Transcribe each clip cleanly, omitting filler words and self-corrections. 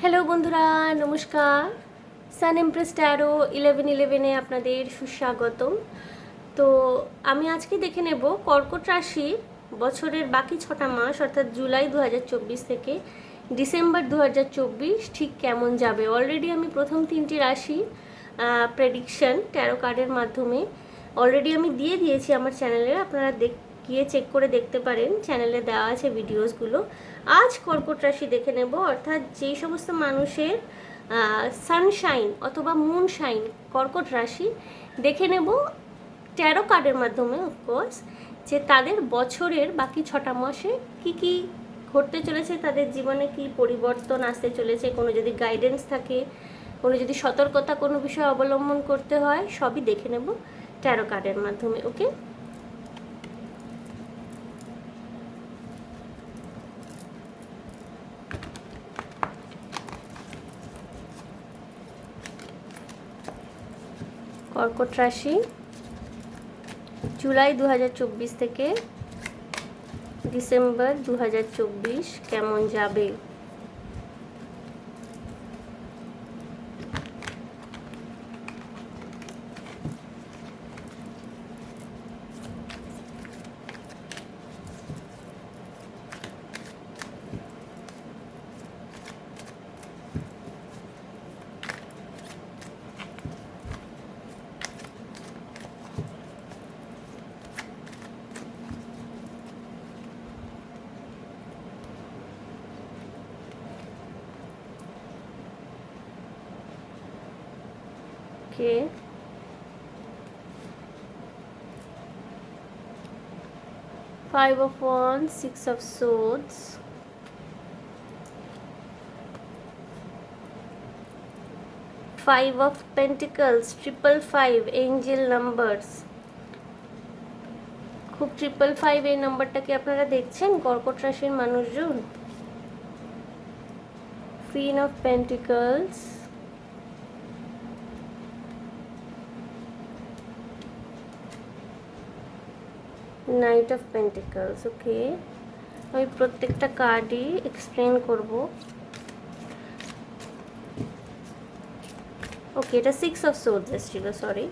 Hello বন্ধুরা, নমস্কার। সান empress taro 1111-এ আপনাদের সুস্বাগতম। তো আমি আজকে দেখে নেব কর্কট রাশির বছরের বাকি 6টা মাস অর্থাৎ জুলাই 2024 থেকে ডিসেম্বর 2024 ঠিক কেমন যাবে। অলরেডি আমি প্রথম 3টি রাশি প্রেডিকশন ট্যারো কার্ডের মাধ্যমে অলরেডি আমি দিয়ে দিয়েছি আমার চ্যানেলে, আপনারা গিয়ে চেক করে দেখতে পারেন, চ্যানেলে দেওয়া আছে ভিডিওসগুলো। আজ কর্কট রাশি দেখে নেব, অর্থাৎ যেই সমস্ত মানুষের সানশাইন অথবা মুনশাইন কর্কট রাশি, দেখে নেব ট্যারো কার্ডের মাধ্যমে অফকোর্স যে তাদের বছরের বাকি 6টা মাসে কি কি ঘটতে চলেছে, তাদের জীবনে কি পরিবর্তন আসতে চলেছে, কোনো যদি গাইডেন্স থাকে, কোনো যদি সতর্কতা কোনো বিষয় অবলম্বন করতে হয়, সবই দেখে নেব ট্যারো কার্ডের মাধ্যমে। ওকে, কর্কট রাশি জুলাই 2024 থেকে ডিসেম্বর 2024 কেমন যাবে। Okay. Five of Wands, Six of Swords, Five of Pentacles, 555, Angel numbers। খুব 555 এই নাম্বারটাকে আপনারা দেখছেন কর্কট রাশির মানুষজন। Queen of Pentacles, Knight of Pentacles। ওকে, আমি প্রত্যেকটা কার্ডই এক্সপ্লেন করব। ওকে, এটা 6 of Swords এসেছিল, sorry.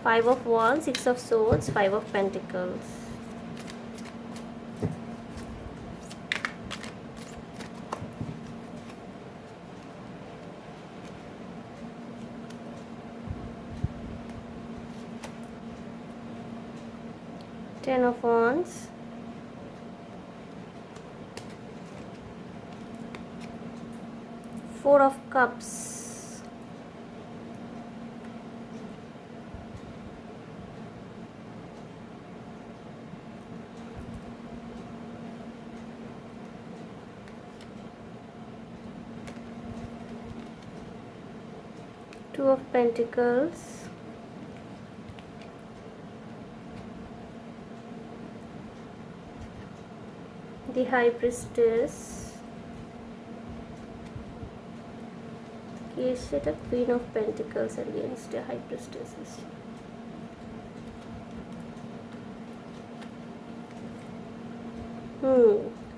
5 of Wands, 6 of Swords, 5 of Pentacles। Ten of Wands, Four of Cups, Two of Pentacles, the High Priestess, কি সেটা Queen of Pentacles against the High Priestess।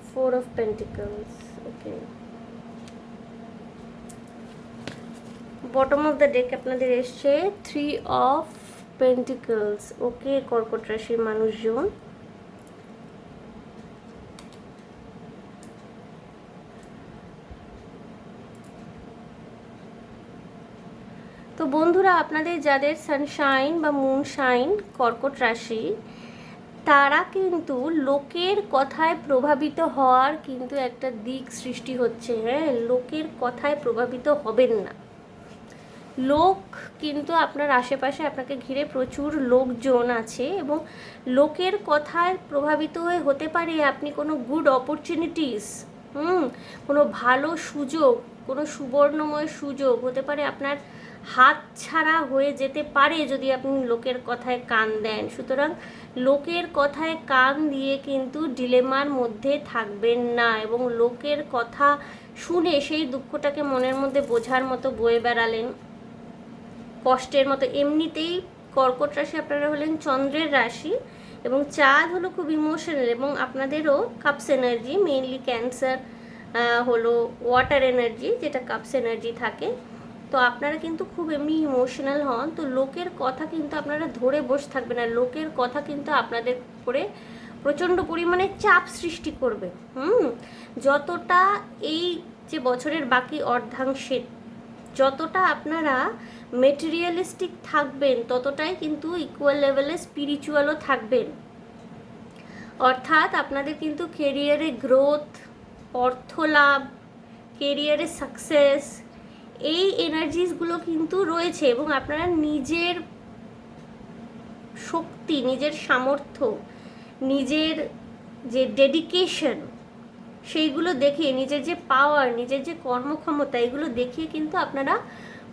Four of Pentacles। Okay, bottom of the deck আপনাদের এসছে 3 of Pentacles। ওকে কর্কট রাশির মানুষজন, তো বন্ধুরা আপনাদের যাদের সানশাইন বা মুনশাইন কর্কট রাশি, তারা কিন্তু লোকের কথায় প্রভাবিত হওয়ার কিন্তু একটা দিক সৃষ্টি হচ্ছে। হ্যাঁ, লোকের কথায় প্রভাবিত হবেন না। লোক কিন্তু আপনার আশেপাশে, আপনাকে ঘিরে প্রচুর লোকজন আছে এবং লোকের কথায় প্রভাবিত হয়ে হতে পারে আপনি কোনো গুড অপরচুনিটিস, কোনো ভালো সুযোগ, কোনো সুবর্ণময় সুযোগ হতে পারে আপনার হাত ছাড়া হয়ে যেতে পারে যদি আপনি লোকের কথায় কান দেন। সুতরাং লোকের কথায় কান দিয়ে কিন্তু ডিলেমার মধ্যে থাকবেন না এবং লোকের কথা শুনে সেই দুঃখটাকে মনের মধ্যে বোঝার মতো বয়ে বেড়ালেন, কষ্টের মতো। এমনিতেই কর্কট রাশি আপনারা হলেন চন্দ্রের রাশি এবং চাঁদ হলো খুব ইমোশনাল এবং আপনাদেরও কাপস এনার্জি, মেইনলি ক্যান্সার হলো ওয়াটার এনার্জি, যেটা কাপস এনার্জি থাকে। তো আপনারা কিন্তু খুব এমনি ইমোশনাল হন, তো লোকের কথা কিন্তু আপনারা ধরে বসে থাকবেন না, লোকের কথা কিন্তু আপনাদের উপরে প্রচণ্ড পরিমাণে চাপ সৃষ্টি করবে। যতটা এই যে বছরের বাকি অর্ধাংশে যতটা আপনারা মেটেরিয়ালিস্টিক থাকবেন, ততটাই কিন্তু ইকুয়াল লেভেলে স্পিরিচুয়ালও থাকবেন। অর্থাৎ আপনাদের কিন্তু কেরিয়ারে গ্রোথ, অর্থ লাভ, কেরিয়ারে সাকসেস, এই এনার্জিসগুলো কিন্তু রয়েছে। এবং আপনারা নিজের শক্তি, নিজের সামর্থ্য, নিজের যে ডেডিকেশন, সেইগুলো দেখিয়ে, নিজের যে পাওয়ার, নিজের যে কর্মক্ষমতা, এগুলো দেখিয়ে কিন্তু আপনারা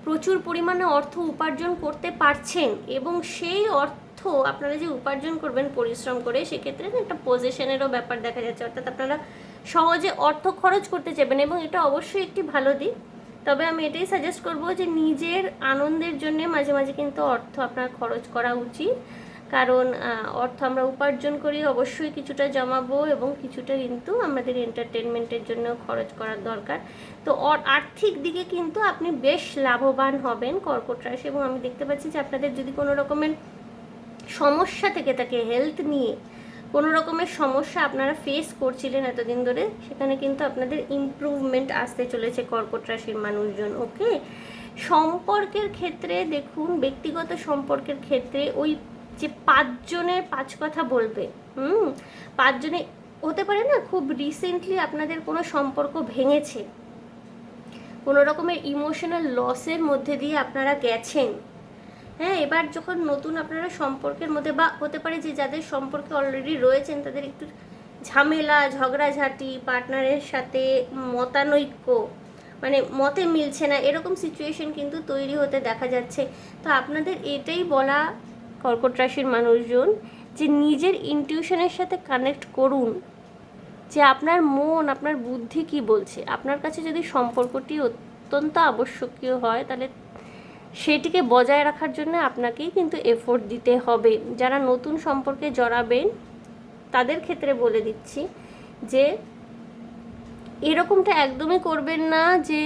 প্রচুর পরিমাণে অর্থ উপার্জন করতে পারছেন। এবং সেই অর্থ আপনারা যে উপার্জন করবেন পরিশ্রম করে, সেক্ষেত্রে একটা পজিশনেরও ব্যাপার দেখা যাচ্ছে। অর্থাৎ আপনারা সহজে অর্থ খরচ করতে চাইবেন, এবং এটা অবশ্যই একটি ভালো দিক। তবে আমি এটাই সাজেস্ট করবো যে নিজের আনন্দের জন্য মাঝে মাঝে কিন্তু অর্থ আপনার খরচ করা উচিত। কারণ অর্থ আমরা উপার্জন করি, অবশ্যই কিছুটা জমাবো এবং কিছুটা কিন্তু আমাদের এন্টারটেনমেন্টের জন্য খরচ করার দরকার। তো আর্থিক দিকে কিন্তু আপনি বেশ লাভবান হবেন কর্কট রাশি। এবং আমি দেখতে পাচ্ছি যে আপনাদের যদি কোনো রকমের সমস্যা থেকে থাকে, হেলথ নিয়ে কোনো রকমের সমস্যা আপনারা ফেস করছিলেন এতদিন ধরে, সেখানে কিন্তু আপনাদের ইমপ্রুভমেন্ট আসতে চলেছে কর্কট রাশির মানুষজন। ওকে, সম্পর্কের ক্ষেত্রে দেখুন, ব্যক্তিগত সম্পর্কের ক্ষেত্রে ওই যে 5 জনের 5 কথা বলবে, 5 জনে হতে পারে না, খুব রিসেন্টলি আপনাদের কোনো সম্পর্ক ভেঙেছে, কোনো রকমের ইমোশনাল লসের মধ্যে দিয়ে আপনারা গেছেন। হ্যাঁ, এবার যখন নতুন আপনারা সম্পর্কের মধ্যে, বা হতে পারে যে যাদের সম্পর্কে অলরেডি রয়েছেন তাদের একটু ঝামেলা, ঝগড়াঝাটি, পার্টনারের সাথে মতানৈক্য, মানে মতে মিলছে না, এরকম সিচুয়েশন কিন্তু তৈরি হতে দেখা যাচ্ছে। তো আপনাদের এটাই বলা কর্কট রাশির মানুষজন, যে নিজের ইনটিউশনের সাথে কানেক্ট করুন, যে আপনার মন, আপনার বুদ্ধি কি বলছে। আপনার কাছে যদি সম্পর্কটি অত্যন্ত আবশ্যকীয় হয়, তাহলে সেটিকে বজায় রাখার জন্য আপনাকেই কিন্তু এফোর্ট দিতে হবে। যারা নতুন সম্পর্কে জড়াবেন তাদের ক্ষেত্রে বলে দিচ্ছি যে এরকমটা একদমই করবেন না যে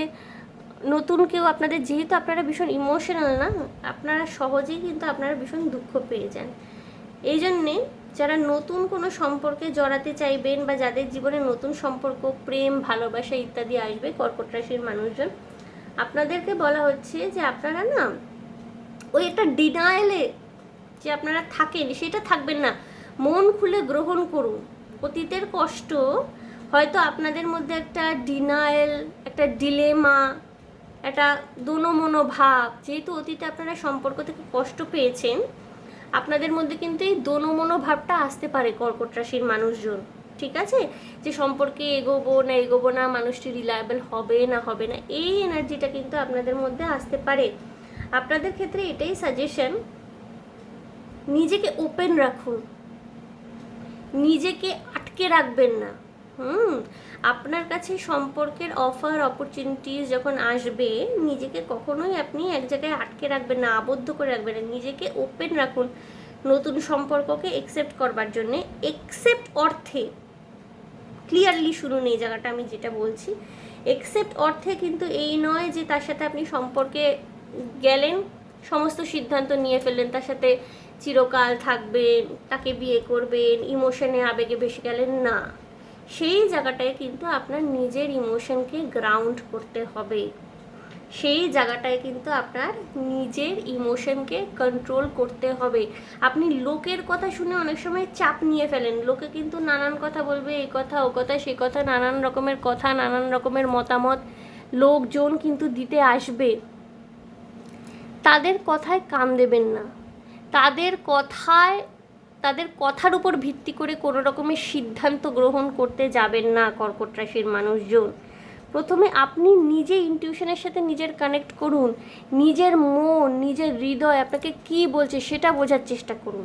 নতুন কেউ আপনাদের, যেহেতু আপনারা ভীষণ ইমোশনাল না, আপনারা সহজেই কিন্তু আপনারা ভীষণ দুঃখ পেয়ে যান। এই জন্যে যারা নতুন কোনো সম্পর্কে জড়াতে চাইবেন, বা যাদের জীবনে নতুন সম্পর্ক, প্রেম, ভালোবাসা ইত্যাদি আসবে কর্কট রাশির মানুষজন, আপনাদেরকে বলা হচ্ছে যে আপনারা না ওই একটা ডিনায়ালে যে আপনারা থাকেন, সেটা থাকবেন না, মন খুলে গ্রহণ করুন। অতীতের কষ্ট হয়তো আপনাদের মধ্যে একটা ডিনায়াল, একটা ডিলেমা, একটা দোনোমনো ভাব, যেহেতু অতীতে আপনারা সম্পর্ক থেকে কষ্ট পেয়েছেন, আপনাদের মধ্যে কিন্তু এই দোনোমনো ভাবটা আসতে পারে কর্কট রাশির মানুষজন। ঠিক আছে, যে সম্পর্কে এগোবো না, মানুষটি রিলায়েবল হবে না, এই এনার্জিটা কিন্তু আপনাদের মধ্যে আসতে পারে। আপনাদের ক্ষেত্রে এটাই সাজেশন, নিজেকে ওপেন রাখুন, নিজেকে আটকে রাখবেন না। আপনার কাছে সম্পর্কের অফার, অপরচুনিটিস যখন আসবে, নিজেকে কখনোই আপনি এক জায়গায় আটকে রাখবেন না, আবদ্ধ করে রাখবেন না, নিজেকে ওপেন রাখুন নতুন সম্পর্ককে একসেপ্ট করবার জন্যে। একসেপ্ট অর্থে, ক্লিয়ারলি শুনুন এই জায়গাটা আমি যেটা বলছি, একসেপ্ট অর্থে কিন্তু এই নয় যে তার সাথে আপনি সম্পর্কে গেলেন, সমস্ত সিদ্ধান্ত নিয়ে ফেললেন, তার সাথে চিরকাল থাকবেন, তাকে বিয়ে করবেন, ইমোশনে আবেগে ভেসে গেলেন, না। সেই জায়গাটায় কিন্তু আপনার নিজের ইমোশনকে গ্রাউন্ড করতে হবে, সেই জায়গাটায় কিন্তু আপনার নিজের ইমোশনকে কন্ট্রোল করতে হবে। আপনি লোকের কথা শুনে অনেক সময় চাপ নিয়ে ফেলেন, লোকে কিন্তু নানান কথা বলবে, এই কথা ও কথা সে কথা, নানান রকমের কথা, নানান রকমের মতামত লোকজন কিন্তু দিতে আসবে। তাদের কথায় কান দেবেন না, তাদের কথার উপর ভিত্তি করে কোনো রকমের সিদ্ধান্ত গ্রহণ করতে যাবেন না কর্কট রাশির মানুষজন। প্রথমে আপনি নিজে ইনটিউশনের সাথে নিজের কানেক্ট করুন, নিজের মন, নিজের হৃদয় আপনাকে কি বলছে সেটা বোঝার চেষ্টা করুন।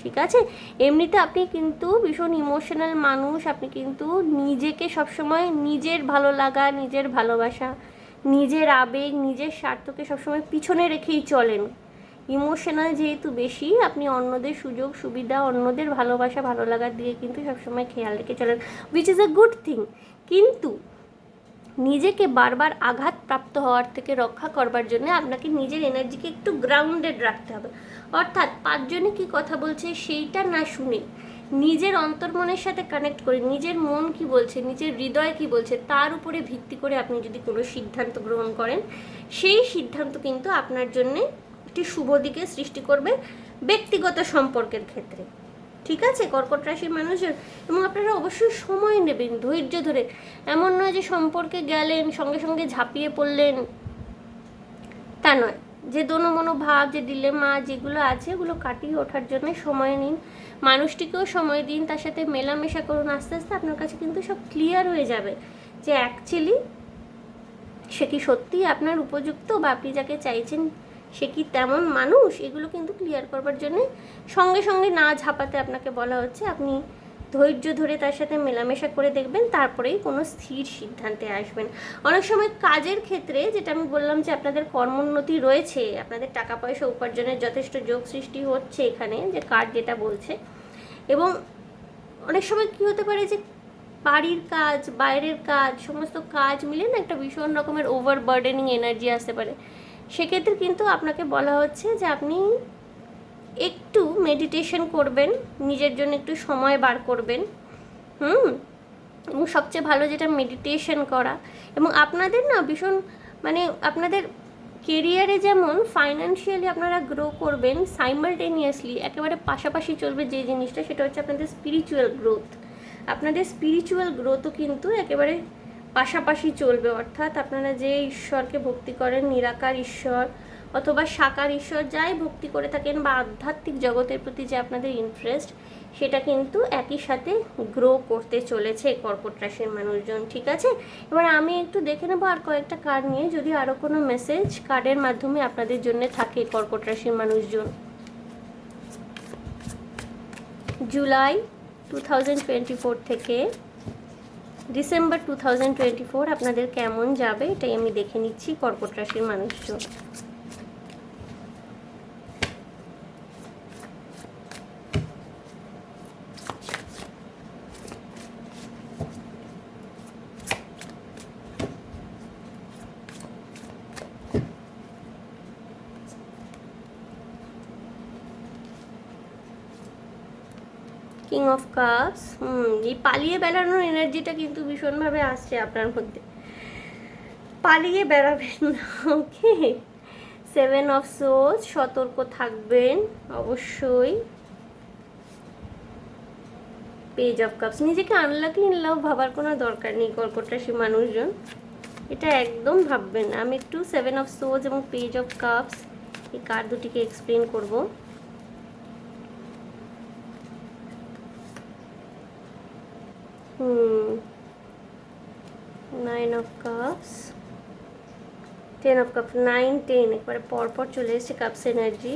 ঠিক আছে, এমনিতে আপনি কিন্তু ভীষণ ইমোশনাল মানুষ, আপনি কিন্তু নিজেকে সবসময় নিজের ভালো লাগা, নিজের ভালোবাসা, নিজের আবেগ, নিজের স্বার্থকে সবসময় পিছনে রেখেই চলেন। ইমোশনাল যেহেতু বেশি, আপনি অন্যদের সুযোগ সুবিধা, অন্যদের ভালোবাসা, ভালো লাগার দিকে কিন্তু সবসময় খেয়াল রেখে চলেন, which is a good thing. কিন্তু নিজেকে বারবার আঘাতপ্রাপ্ত হওয়ার থেকে রক্ষা করবার জন্য আপনাকে নিজের এনার্জিকে একটু গ্রাউন্ডেড রাখতে হবে। অর্থাৎ পাঁচজনে কি কথা বলছে সেইটা না শুনে নিজের অন্তর্মনের সাথে কানেক্ট করে নিজের মন কি বলছে, নিজের হৃদয় কি বলছে, তার উপরে ভিত্তি করে আপনি যদি কোনো সিদ্ধান্ত গ্রহণ করেন, সেই সিদ্ধান্ত কিন্তু আপনার জন্যে একটি শুভ দিকে সৃষ্টি করবে ব্যক্তিগত সম্পর্কের ক্ষেত্রে। ঠিক আছে কর্কট রাশির মানুষজন, এবং আপনারা অবশ্যই সময় নেবেন ধৈর্য ধরে। এমন নয় যে সম্পর্কে গেলেন সঙ্গে সঙ্গে ঝাঁপিয়ে পড়লেন, তা নয়। যে দোনো ভাব, যে ডিলেমা যেগুলো আছে ওগুলো কাটিয়ে ওঠার জন্য সময় নিন, মানুষটিকেও সময় দিন, তার সাথে মেলামেশা করুন। আস্তে আস্তে আপনার কাছে কিন্তু সব ক্লিয়ার হয়ে যাবে যে অ্যাকচুয়ালি সে কি সত্যিই আপনার উপযুক্ত, বা আপনি যাকে চাইছেন সে কি তেমন মানুষ। এগুলো কিন্তু ক্লিয়ার করবার জন্যে সঙ্গে সঙ্গে না ঝাঁপাতে আপনাকে বলা হচ্ছে। আপনি ধৈর্য ধরে তার সাথে মেলামেশা করে দেখবেন, তারপরেই কোনো স্থির সিদ্ধান্তে আসবেন। অনেক সময় কাজের ক্ষেত্রে, যেটা আমি বললাম যে আপনাদের কর্মোন্নতি রয়েছে, আপনাদের টাকা পয়সা উপার্জনের যথেষ্ট যোগ সৃষ্টি হচ্ছে এখানে, যে কার্ড যেটা বলছে। এবং অনেক সময় কী হতে পারে যে বাড়ির কাজ, বাইরের কাজ, সমস্ত কাজ মিলে না একটা ভীষণ রকমের ওভারবার্ডেনিং এনার্জি আসতে পারে। সেক্ষেত্রে কিন্তু আপনাকে বলা হচ্ছে যে আপনি একটু মেডিটেশন করবেন, নিজের জন্য একটু সময় বার করবেন। এবং সবচেয়ে ভালো যেটা মেডিটেশন করা। এবং আপনাদের না ভীষণ মানে আপনাদের কেরিয়ারে যেমন ফাইন্যান্সিয়ালি আপনারা গ্রো করবেন, সাইমালটেনিয়াসলি একেবারে পাশাপাশি চলবে যে জিনিসটা, সেটা হচ্ছে আপনাদের স্পিরিচুয়াল গ্রোথ। আপনাদের স্পিরিচুয়াল গ্রোথও কিন্তু একেবারে পাশাপাশি চলবে। অর্থাৎ আপনারা যে ঈশ্বরকে ভক্তি করেন, নিরাকার ঈশ্বর অথবা সাকার ঈশ্বর যাই ভক্তি করে থাকেন, বা আধ্যাত্মিক জগতের প্রতি যে আপনাদের ইন্টারেস্ট, সেটা কিন্তু একই সাথে গ্রো করতে চলেছে কর্কট রাশির মানুষজন। ঠিক আছে, এবার আমি একটু দেখে নেবো আর কয়েকটা কার্ড নিয়ে, যদি আরও কোনো মেসেজ কার্ডের মাধ্যমে আপনাদের জন্য থাকে কর্কট রাশির মানুষজন। জুলাই 2024 থেকে ডিসেম্বর 2024 আপনাদের কেমন যাবে এটাই আমি দেখে নিচ্ছি কর্কট রাশির মানুষজন। কিং অফ কাপস, এই পালিয়ে বেড়ানোর এনার্জিটা কিন্তু ভীষণভাবে আসছে আপনার মধ্যে। পালিয়ে বেড়াবেন না, ওকে। 7 অফ সোর্স, সতর্ক থাকবেন অবশ্যই। পেজ অফ কাপস, নিজেকে আনলাকি ইন লাভ ভাবার কোনো দরকার নেই কর্কট রাশি মানুষজন, এটা একদম ভাববেন না। আমি একটু 7 অফ সোর্স এবং পেজ অফ কাপস এই কার্ড দুটিকে এক্সপ্লেন করবো। Nine of cups, 10 of cups, 9, 10 একবারে পরপর চলে এসেছে cups energy.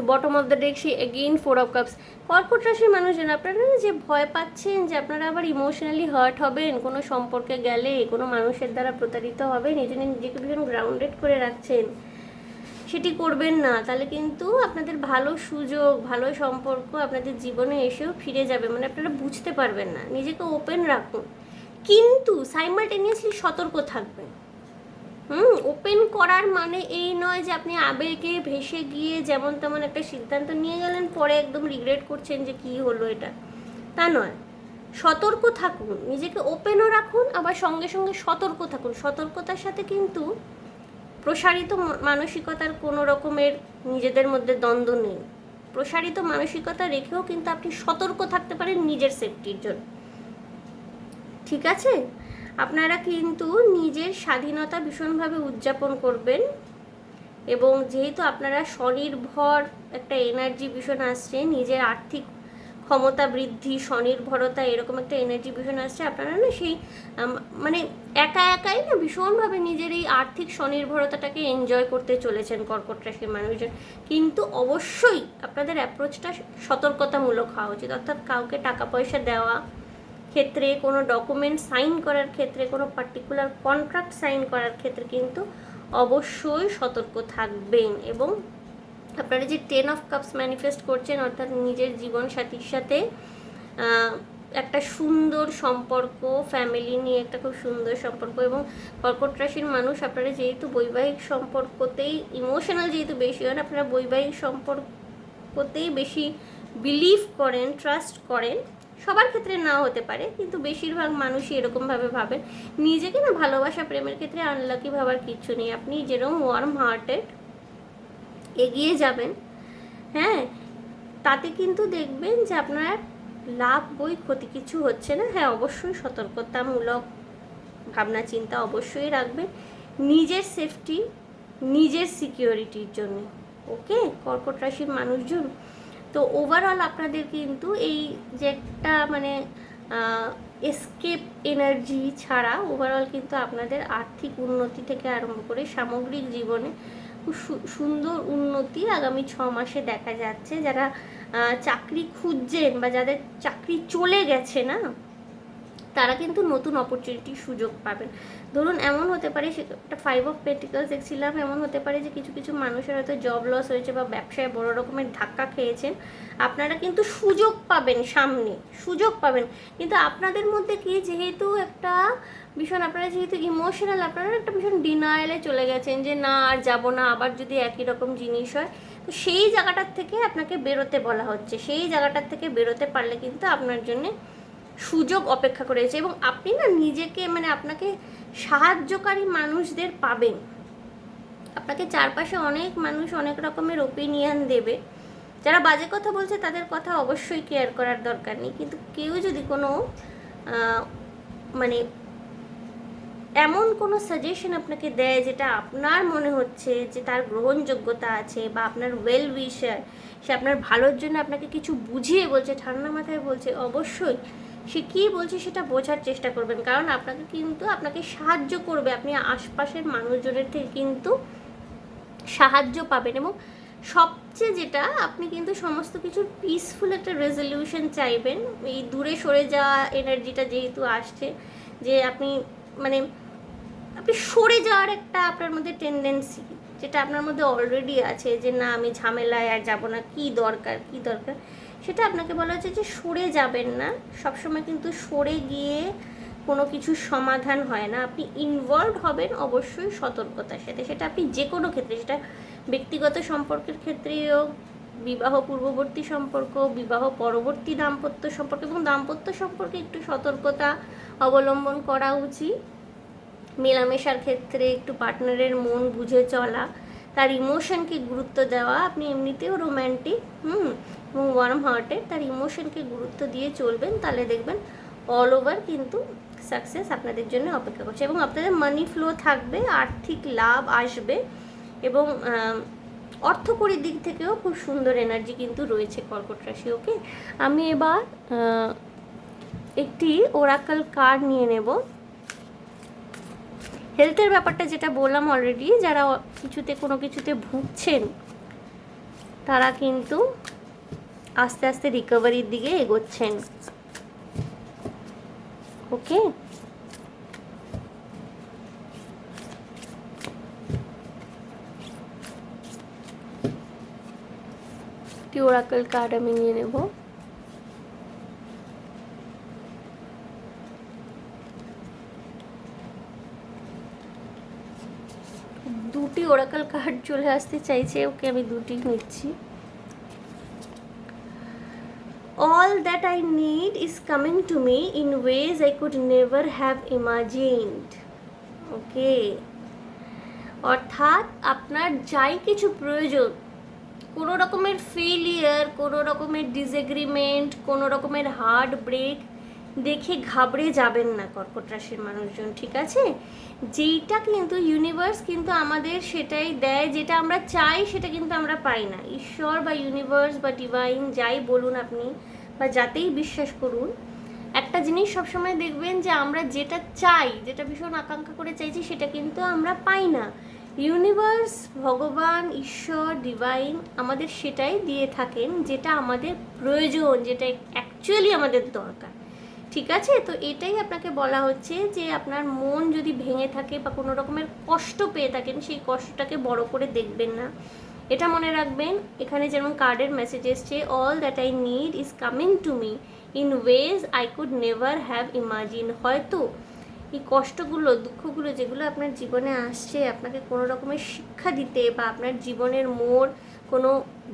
Bottom of the deck, say again 4 of cups. কর্কট রাশির মানুষজন, আপনারা যে ভয় পাচ্ছেন যে আপনারা আবার ইমোশনালি হার্ট হবেন কোনো সম্পর্কে গেলে, কোনো মানুষের দ্বারা প্রতারিত হবেন, এই জন্য নিজেকে ভীষণ গ্রাউন্ডেড করে রাখছেন, সেটি করবেন না। তাহলে কিন্তু আপনাদের ভালো সুযোগ, ভালো সম্পর্ক আপনাদের জীবনে এসেও ফিরে যাবে, মানে আপনারা বুঝতে পারবেন না। নিজেকে ওপেন রাখুন, কিন্তু সাইমালটেনিয়াসলি সতর্ক থাকবেন। ওপেন করার মানে এই নয় যে আপনি আবেগে ভেসে গিয়ে যেমন তেমন একটা সিদ্ধান্ত নিয়ে গেলেন, পরে একদম রিগ্রেট করছেন যে কি হলো এটা, তা নয়। সতর্ক থাকুন, নিজেকে ওপেনও রাখুন, আবার সঙ্গে সঙ্গে সতর্ক থাকুন। সতর্কতার সাথে কিন্তু প্রসারিত মানসিকতার কোনো রকমের নিজেদের মধ্যে দ্বন্দ্ব নেই। প্রসারিত মানসিকতা রেখেও কিন্তু আপনি সতর্ক থাকতে পারেন নিজের সেফটির জন্য। ঠিক আছে, আপনারা কিন্তু নিজের স্বাধীনতা ভীষণভাবে উদযাপন করবেন। এবং যেহেতু আপনারা স্বনির্ভর একটা এনার্জি ভীষণ আসছে, নিজের আর্থিক ক্ষমতা বৃদ্ধি, স্বনির্ভরতা, এরকম একটা এনার্জি ভীষণ আসছে, আপনারা না সেই মানে একাই না ভীষণভাবে নিজের এই আর্থিক স্বনির্ভরতাটাকে এনজয় করতে চলেছেন কর্কট রাশির মানুষজন। কিন্তু অবশ্যই আপনাদের অ্যাপ্রোচটা সতর্কতামূলক হওয়া উচিত। অর্থাৎ কাউকে টাকা পয়সা দেওয়া ক্ষেত্রে, কোনো ডকুমেন্ট সাইন করার ক্ষেত্রে, কোনো পার্টিকুলার কন্ট্রাক্ট সাইন করার ক্ষেত্রে কিন্তু অবশ্যই সতর্ক থাকবেন। এবং আপনারা যে 10 অফ কাপস ম্যানিফেস্ট করছেন, অর্থাৎ নিজের জীবন সাথীর সাথে একটা সুন্দর সম্পর্ক, ফ্যামিলি নিয়ে একটা খুব সুন্দর সম্পর্ক। এবং কর্কট রাশির মানুষ আপনারা যেহেতু বৈবাহিক সম্পর্কতেই ইমোশনাল যেহেতু বেশি হন, আপনারা বৈবাহিক সম্পর্কতেই বেশি বিলিভ করেন, ট্রাস্ট করেন। সবার ক্ষেত্রে নাও হতে পারে, কিন্তু বেশিরভাগ মানুষই এরকমভাবে ভাবেন। নিজেকে না ভালোবাসা প্রেমের ক্ষেত্রে আনলাকি ভাবার কিচ্ছু নেই। আপনি যেরকম ওয়ার্ম হার্টেড এগিয়ে যাবেন, হ্যাঁ, তাতে কিন্তু দেখবেন যে আপনার লাভ বই ক্ষতি কিছু হচ্ছে না। হ্যাঁ, অবশ্যই সতর্কতামূলক ভাবনা চিন্তা অবশ্যই রাখবেন নিজের সেফটি, নিজের সিকিউরিটির জন্য। ওকে কর্কট রাশির মানুষজন, তো ওভারঅল আপনাদের কিন্তু এই যে একটা মানে এসকেপ এনার্জি ছাড়া ওভারঅল কিন্তু আপনাদের আর্থিক উন্নতি থেকে আরম্ভ করে সামগ্রিক জীবনে খুব সুন্দর উন্নতি আগামী 6 মাসে দেখা যাচ্ছে। যারা চাকরি খুঁজছেন বা যাদের চাকরি চলে গেছে না, তারা কিন্তু নতুন অপরচুনিটির সুযোগ পাবেন। ধরুন এমন হতে পারে, একটা 5 অফ পেন্টিকলস দেখছিলাম, এমন হতে পারে যে কিছু কিছু মানুষের হয়তো জব লস হয়েছে বা ব্যবসায় বড় রকমের ধাক্কা খেয়েছেন। আপনারা কিন্তু সুযোগ পাবেন, সামনে সুযোগ পাবেন। কিন্তু আপনাদের মধ্যে কি, যেহেতু একটা ভীষণ আপনারা যেহেতু ইমোশনাল, আপনারা একটা ভীষণ ডিনায়ালে চলে গেছেন যে না আর যাবো না, আবার যদি একই রকম জিনিস হয়, তো সেই জায়গাটার থেকে আপনাকে বেরোতে বলা হচ্ছে। সেই জায়গাটার থেকে বেরোতে পারলে কিন্তু আপনার জন্যে সুযোগ অপেক্ষা করেছে। এবং আপনি না নিজেকে মানে আপনাকে সাহায্যকারী মানুষদের পাবেন। আপনাকে চারপাশে অনেক মানুষ অনেক রকমের ওপিনিয়ন দেবে। যারা বাজে কথা বলছে তাদের কথা অবশ্যই কেয়ার করার দরকার নেই, কিন্তু কেউ যদি কোনো মানে এমন কোনো সাজেশন আপনাকে দেয় যেটা আপনার মনে হচ্ছে যে তার গ্রহণযোগ্যতা আছে বা আপনার ওয়েল উইশার, সে আপনার ভালোর জন্য আপনাকে কিছু বুঝিয়ে বলছে, ঠান্ডা মাথায় বলছে, অবশ্যই সে কী বলছে সেটা বোঝার চেষ্টা করবেন। কারণ আপনাকে সাহায্য করবে, আপনি আশপাশের মানুষজনের থেকে কিন্তু সাহায্য পাবেন। এবং সবচেয়ে যেটা, আপনি কিন্তু সমস্ত কিছুর পিসফুল একটা রেজলিউশন চাইবেন। এই দূরে সরে যাওয়া এনার্জিটা যেহেতু আসছে, যে আপনি মানে আপনি সরে যাওয়ার একটা আপনার মধ্যে টেন্ডেন্সি, যেটা আপনার মধ্যে অলরেডি আছে, যে না আমি ঝামেলায় আর যাবো না, কী দরকার, সেটা আপনাকে বলা হচ্ছে যে সরে যাবেন না। সবসময় কিন্তু সরে গিয়ে কোনো কিছুর সমাধান হয় না। আপনি ইনভলভ হবেন অবশ্যই সতর্কতার সাথে। সেটা আপনি যে কোনো ক্ষেত্রে, সেটা ব্যক্তিগত সম্পর্কের ক্ষেত্রেও, বিবাহ পূর্ববর্তী সম্পর্ক, বিবাহ পরবর্তী দাম্পত্য সম্পর্ক, এবং দাম্পত্য সম্পর্কে একটু সতর্কতা অবলম্বন করা উচিত। মেলামেশার ক্ষেত্রে একটু পার্টনারের মন বুঝে চলা, তার ইমোশনকে গুরুত্ব দেওয়া। আপনি এমনিতেও রোম্যান্টিক এবং ওয়ার্ম হার্টেড, তার ইমোশনকে গুরুত্ব দিয়ে চলবেন, তাহলে দেখবেন অল ওভার কিন্তু সাকসেস আপনাদের জন্য অপেক্ষা করছে। এবং আপনাদের মানি ফ্লো থাকবে, আর্থিক লাভ আসবে, এবং অর্থকরীর দিক থেকেও খুব সুন্দর এনার্জি কিন্তু রয়েছে কর্কট রাশি। ওকে, আমি এবার একটি ওরাকল কার্ড নিয়ে নেব। হেলথের ব্যাপারটা যেটা বললাম অলরেডি, যারা কোনো কিছুতে ভুগছেন তারা কিন্তু আস্তে আস্তে রিকভারির দিকে এগোচ্ছেন। ওকে, ওরাকল কার্ড আমি নিয়ে নেব। দুটি ওরাকল কার্ড চলে আসতে চাইছে। ওকে, আমি দুটি নিচ্ছি। All that I need is coming to me in ways I could never have imagined. Okay, অর্থাৎ আপনার যাই কিছু প্রয়োজন, কোনো রকমের ফেলিয়ার, কোনো রকমের ডিসএগ্রিমেন্ট, কোনো রকমের হার্ট ব্রেক দেখে ঘাবড়ে যাবেন না কর্কট রাশির মানুষজন, ঠিক আছে? যেইটা কিন্তু ইউনিভার্স কিন্তু আমাদের সেটাই দেয়, যেটা আমরা চাই সেটা কিন্তু আমরা পাই না। ঈশ্বর বা ইউনিভার্স বা ডিভাইন যাই বলুন আপনি, বা যাতেই বিশ্বাস করুন, একটা জিনিস সবসময় দেখবেন যে আমরা যেটা চাই, যেটা ভীষণ আকাঙ্ক্ষা করে চাইছি, সেটা কিন্তু আমরা পাই না। ইউনিভার্স, ভগবান, ঈশ্বর, ডিভাইন আমাদের সেটাই দিয়ে থাকেন যেটা আমাদের প্রয়োজন, যেটা অ্যাকচুয়ালি আমাদের দরকার, ঠিক আছে? তো এটাই আপনাকে বলা হচ্ছে যে আপনার মন যদি ভেঙে থাকে বা কোনো রকমের কষ্ট পেয়ে থাকেন, সেই কষ্টটাকে বড় করে দেখবেন না। এটা মনে রাখবেন, এখানে যেমন কার্ডের মেসেজ এসছে, all that I need is coming to me in ways I could never have imagine. হয়তো এই কষ্টগুলো, দুঃখগুলো যেগুলো আপনার জীবনে আসছে আপনাকে কোনো রকমের শিক্ষা দিতে বা আপনার জীবনের মোড় কোনো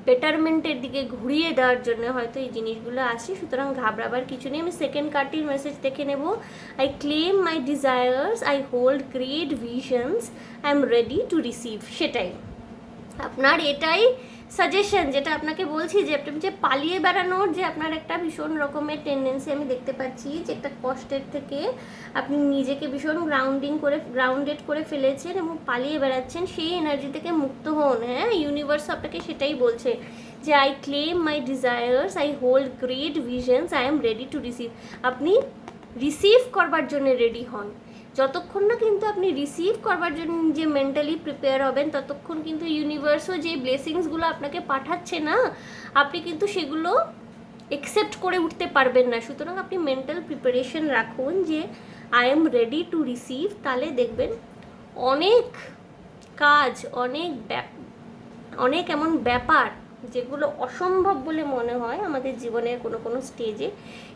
বেটারমেন্টের দিকে ঘুরিয়ে দেওয়ার জন্য হয়তো এই জিনিসগুলো আসছে। সুতরাং ঘাবড়াবার কিছু নেই। আমি সেকেন্ড কার্ডটির মেসেজ দেখে নেব। I claim my desires, I hold great visions, I am ready to receive. সেটাই আপনার, এটাই সাজেশন যেটা আপনাকে বলছি, যে আপনি যে পালিয়ে বেড়ানোর যে আপনার একটা ভীষণ রকমের টেন্ডেন্সি আমি দেখতে পাচ্ছি, যে একটা কষ্টের থেকে আপনি নিজেকে ভীষণ গ্রাউন্ডেড করে ফেলেছেন এবং পালিয়ে বেড়াচ্ছেন, সেই এনার্জি থেকে মুক্ত হন। হ্যাঁ, ইউনিভার্স আপনাকে সেটাই বলছে যে I claim my desires, I hold great visions, I am ready to receive. আপনি রিসিভ করবার জন্য রেডি হন। যতক্ষণ না কিন্তু আপনি রিসিভ করবার জন্য যে মেন্টালি প্রিপেয়ার হবেন, ততক্ষণ কিন্তু ইউনিভার্সও যে ব্লেসিংসগুলো আপনাকে পাঠাচ্ছে না, আপনি কিন্তু সেগুলো একসেপ্ট করে উঠতে পারবেন না। সুতরাং আপনি মেন্টাল প্রিপারেশন রাখুন যে I am ready to receive. তাহলে দেখবেন অনেক কাজ, অনেক এমন ব্যাপার যেগুলো অসম্ভব বলে মনে হয় আমাদের জীবনের কোনো কোনো স্টেজে,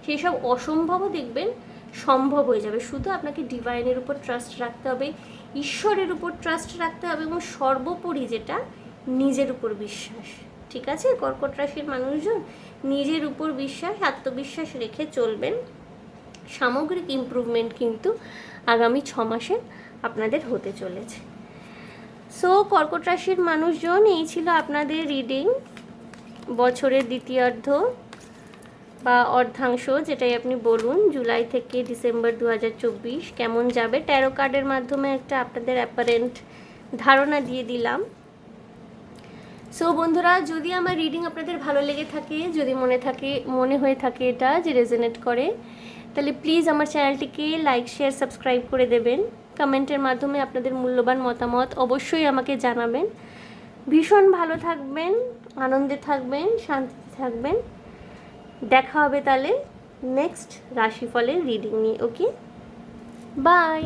সেই সব অসম্ভবও দেখবেন সম্ভব হয়ে যাবে। শুধু আপনাকে ডিভাইনের উপর ট্রাস্ট রাখতে হবে, ঈশ্বরের উপর ট্রাস্ট রাখতে হবে, এবং সর্বোপরি যেটা নিজের উপর বিশ্বাস। ঠিক আছে কর্কট রাশির মানুষজন, নিজের উপর বিশ্বাস, আত্মবিশ্বাস রেখে চলবেন। সামগ্রিক ইমপ্রুভমেন্ট কিন্তু আগামী 6 মাসে আপনাদের হতে চলেছে। সো কর্কট রাশির মানুষজন, এই ছিল আপনাদের রিডিং বছরের দ্বিতীয়ার্ধ বা অর্ধাংশ, যেটাই আপনি বলুন, জুলাই থেকে ডিসেম্বর 2024 কেমন যাবে। ট্যারো কার্ডের মাধ্যমে একটা আপনাদের অ্যাপারেন্ট ধারণা দিয়ে দিলাম। সো বন্ধুরা, যদি আমার রিডিং আপনাদের ভালো লেগে থাকে, যদি মনে হয়ে থাকে এটা যে রেজোনেট করে, তাহলে প্লিজ আমার চ্যানেলটিকে লাইক, শেয়ার, সাবস্ক্রাইব করে দেবেন। কমেন্টের মাধ্যমে আপনাদের মূল্যবান মতামত অবশ্যই আমাকে জানাবেন। ভীষণ ভালো থাকবেন, আনন্দে থাকবেন, শান্তিতে থাকবেন। দেখা হবে তাহলে নেক্সট রাশিফলের রিডিং নিয়ে। ওকে, বাই।